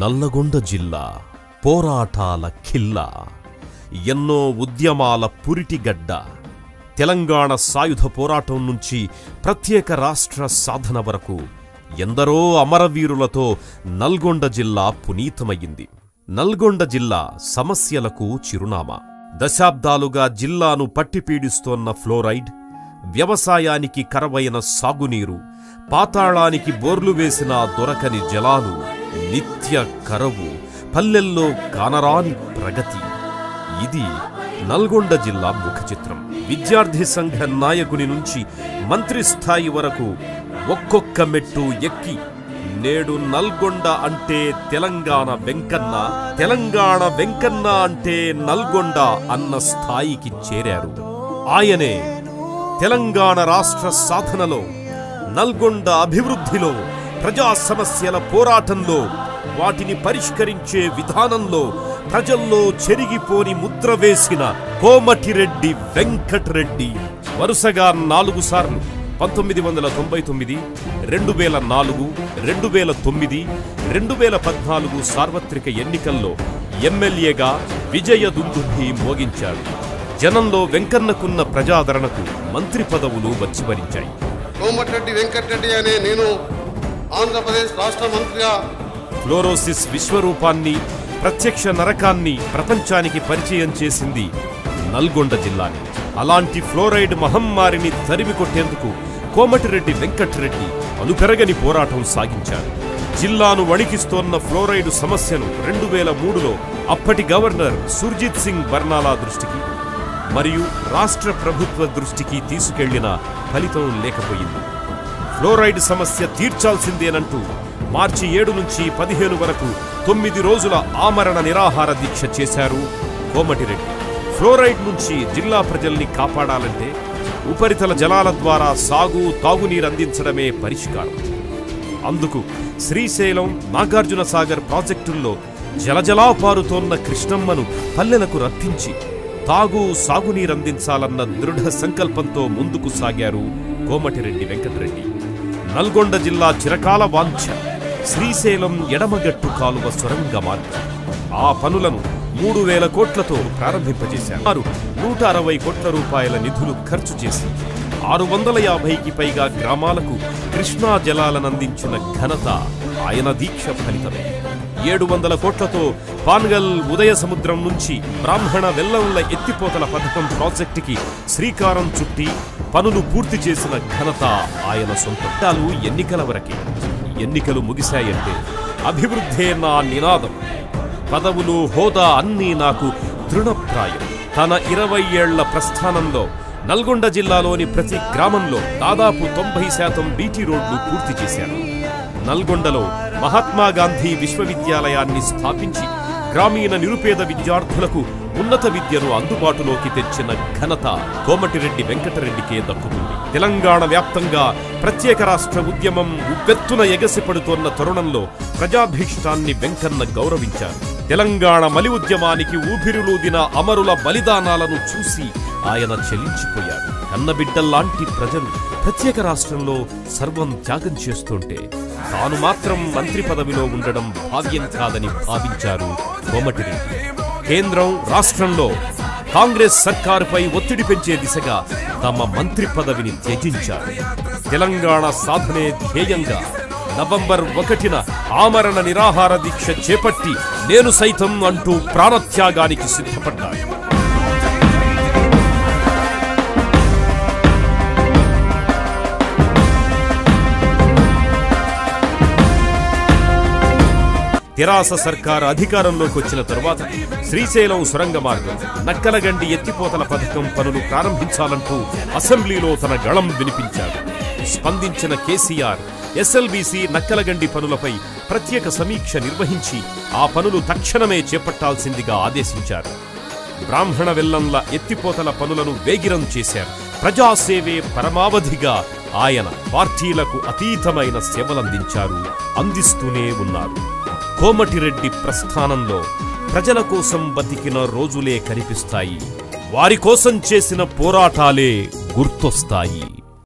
నల్లగొండ జిల్లా పోరాటాల ఖిల్లా, ఎన్నో ఉద్యమాల పురిటిగడ్డ. తెలంగాణ సాయుధ పోరాటం నుంచి ప్రత్యేక రాష్ట్ర సాధన వరకు ఎందరో అమరవీరులతో నల్గొండ జిల్లా పునీతమయ్యింది. నల్గొండ జిల్లా సమస్యలకు చిరునామా. దశాబ్దాలుగా జిల్లాను పట్టిపీడిస్తోన్న ఫ్లోరైడ్, వ్యవసాయానికి కరవైన సాగునీరు, పాతాళానికి బోర్లు వేసిన దొరకని జలాలు, నిత్య కరవు, పల్లెల్లో కానరాని ప్రగతి. ఇది నల్గొండ జిల్లా ముఖచిత్రం. విద్యార్థి సంఘ నాయకుని నుంచి మంత్రి స్థాయి వరకు ఒక్కొక్క మెట్టు ఎక్కి నేడు నల్గొండ అంటే తెలంగాణ వెంకన్న, తెలంగాణ వెంకన్న అంటే నల్గొండ అన్న స్థాయికి చేరారు. ఆయనే తెలంగాణ రాష్ట్ర సాధనలో, నల్గొండ అభివృద్ధిలో, ప్రజా సమస్యల పోరాటంలో, వాటిని పరిష్కరించే విధానంలో ప్రజల్లో చెరిగిపోని ముద్ర వేసిన కోమటిరెడ్డి వెంకటరెడ్డి. వరుసగా 4 సార్లు 1999, 2004, 2009, 2014 సార్వత్రిక ఎన్నికల్లో ఎమ్మెల్యేగా విజయ దుందుభి మోగించాడు. జనంలో వెంకన్నకున్న ప్రజాదరణకు మంత్రి పదవులు వచ్చివరించాయి. కోమటిరెడ్డి వెంకటరెడ్డి అనే నేను ఆంధ్రప్రదేశ్ రాష్ట్ర మంత్రిగా ఫ్లోరోసిస్ విశ్వరూపాన్ని, ప్రత్యక్ష నరకాన్ని ప్రపంచానికి పరిచయం చేసింది నల్గొండ జిల్లాని. అలాంటి ఫ్లోరైడ్ మహమ్మారిని తరిమి కొట్టేందుకు కోమటిరెడ్డి వెంకటరెడ్డి అనుపెరగని పోరాటం సాగించారు. జిల్లాను వణికిస్తోన్న ఫ్లోరైడ్ సమస్యను 2003లో అప్పటి గవర్నర్ సుర్జిత్ సింగ్ బర్నాలా దృష్టికి మరియు రాష్ట్ర ప్రభుత్వ దృష్టికి తీసుకెళ్లిన ఫలితం లేకపోయింది. ఫ్లోరైడ్ సమస్య తీర్చాల్సిందేనంటూ మార్చి 7 నుంచి 15 వరకు 9 రోజుల ఆమరణ నిరాహార దీక్ష చేశారు కోమటిరెడ్డి. ఫ్లోరైడ్ నుంచి జిల్లా ప్రజల్ని కాపాడాలంటే ఉపరితల జలాల ద్వారా సాగు, తాగునీరు అందించడమే పరిష్కారం. అందుకు శ్రీశైలం, నాగార్జున సాగర్ ప్రాజెక్టుల్లో జలజలా పారుతోన్న కృష్ణమ్మను పల్లెలకు రప్పించి తాగు, సాగునీరందించాలన్న దృఢ సంకల్పంతో ముందుకు సాగారు కోమటిరెడ్డి వెంకటరెడ్డి. నల్గొండ జిల్లా చిరకాల వాంఛ శ్రీశైలం ఎడమగట్టు కాలువ సొరంగ మార్గం. ఆ పనులను 3000 కోట్లతో ప్రారంభింపజేశారు. 160 కోట్ల రూపాయల నిధులు ఖర్చు చేసి 650కి పైగా గ్రామాలకు కృష్ణా జలాలనందించిన ఘనత ఆయన దీక్ష ఫలితమే. 700 కోట్లతో పాన్గల్ ఉదయ సముద్రం నుంచి బ్రాహ్మణ వెల్లంల ఎత్తిపోతల పథకం ప్రాజెక్టుకి శ్రీకారం చుట్టి పనులు పూర్తి చేసిన ఘనత ఆయన సొంతం. ఎన్నికల వరకే. ఎన్నికలు ముగిశాయంటే అభివృద్ధే నా నినాదం, పదవులు, హోదా అన్నీ నాకు తృణప్రాయం. తన 20 ఏళ్ల ప్రస్థానంలో నల్గొండ జిల్లాలోని ప్రతి గ్రామంలో దాదాపు 90% బీటీ రోడ్లు పూర్తి చేశారు. నల్గొండలో మహాత్మాగాంధీ విశ్వవిద్యాలయాన్ని స్థాపించి గ్రామీణ నిరుపేద విద్యార్థులకు ఉన్నత విద్యను అందుబాటులోకి తెచ్చిన ఘనత కోమటిరెడ్డి వెంకటరెడ్డికే దక్కుతుంది. తెలంగాణ వ్యాప్తంగా ప్రత్యేక రాష్ట్ర ఉద్యమం ఉవ్వెత్తున ఎగసిపడుతోన్న తరుణంలో ప్రజాభీష్టాన్ని వెంకన్న గౌరవించారు. తెలంగాణ మలి ఉద్యమానికి ఊపిరులూదిన అమరుల బలిదానాలను చూసి ఆయన చలించిపోయారు. కన్నబిడ్డల్లాంటి ప్రజలు ప్రత్యేక రాష్ట్రంలో సర్వం త్యాగం చేస్తుంటే తాను మాత్రం మంత్రి పదవిలో ఉండడం భావ్యం కాదని భావించారు కోమటిరెడ్డి. కేంద్రం, రాష్ట్రంలో కాంగ్రెస్ సర్కారుపై ఒత్తిడి పెంచే దిశగా తమ మంత్రి పదవిని త్యజించారు. తెలంగాణ సాధనే ధ్యేయంగా నవంబర్ 1న ఆమరణ నిరాహార దీక్ష చేపట్టి నేను సైతం అంటూ ప్రాణత్యాగానికి సిద్ధపడ్డారు. తెరాస సర్కార్ అధికారంలోకి వచ్చిన తరువాత శ్రీశైలం సొరంగ మార్గం, నక్కలగండి ఎత్తిపోతల పథకం పనులు ప్రారంభించాలంటూ అసెంబ్లీలో తన గళం వినిపించారు. స్పందించిన కేసీఆర్ ఎస్ఎల్బీసీ నక్కలగండి పనులపై ప్రత్యేక సమీక్ష నిర్వహించి ఆ పనులు తక్షణమే చేపట్టాల్సిందిగా ఆదేశించారు. బ్రాహ్మణ వెల్లంల ఎత్తిపోతల పనులను వేగిరం చేశారు. ప్రజాసేవే పరమావధిగా ఆయన పార్టీలకు అతీతమైన సేవలందించారు, అందిస్తూనే ఉన్నారు. కోమటిరెడ్డి ప్రస్థానంలో ప్రజల కోసం బతికిన రోజులే కనిపిస్తాయి, వారి కోసం చేసిన పోరాటాలే గుర్తొస్తాయి.